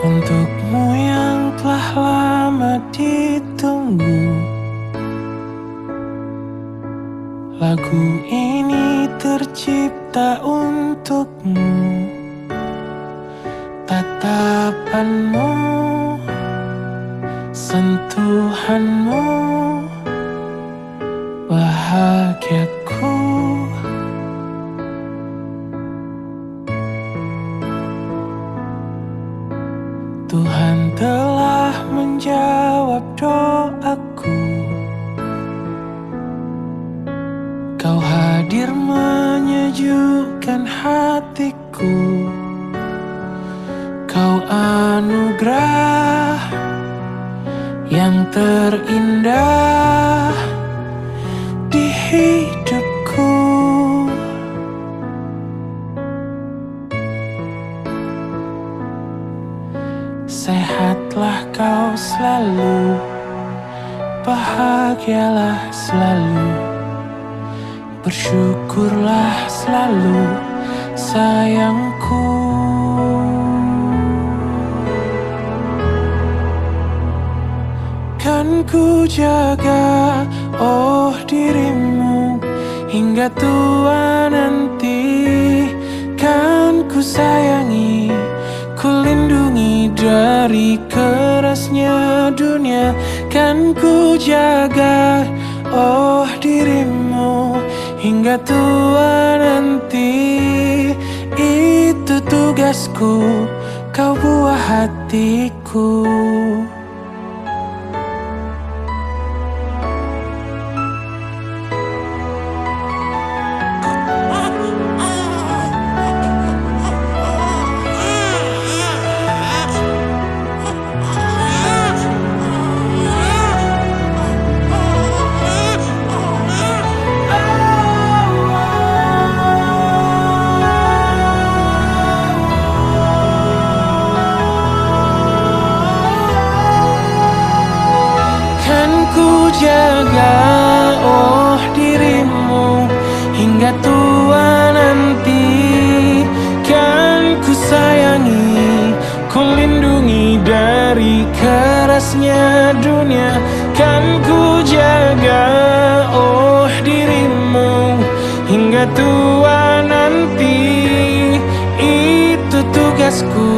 Untukmu yang telah lama ditunggu, lagu ini tercipta untukmu. Tatapanmu, sentuhanmu, bahagiaku. Tuhan telah menjawab doaku. Kau hadir menyejukkan hatiku. Kau anugerah yang terindah di hidupku. Sehatlah kau selalu, bahagialah selalu, bersyukurlah selalu sayangku. Kan ku jaga, oh dirimu, hingga tua nanti. Kan ku sayangi, ku lindungi dari kerasnya dunia. Kan ku jaga, oh dirimu, hingga tua nanti. Itu tugasku, kau buah hatiku. Jaga, oh dirimu, hingga tua nanti. Kan ku sayangi, ku lindungi dari kerasnya dunia. Kan ku jaga, oh dirimu, hingga tua nanti. Itu tugasku,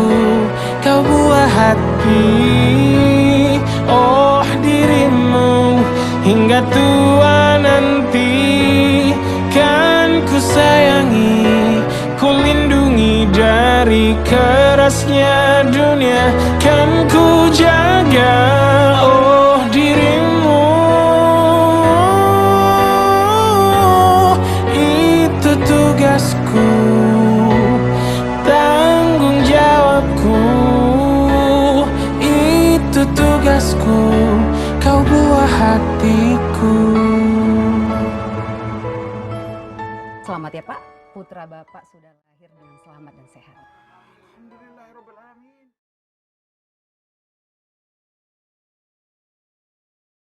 kau buah hati. Oh dirimu, hingga tua nanti. Kan ku sayangi, ku lindungi dari kerasnya dunia. Kan ku jaga, oh dirimu. Itu tugasku, tanggung jawabku. Itu tugasku, kau buah hatiku. Selamat ya Pak, putra Bapak sudah lahir dengan selamat dan sehat. Alhamdulillahirobbilalamin.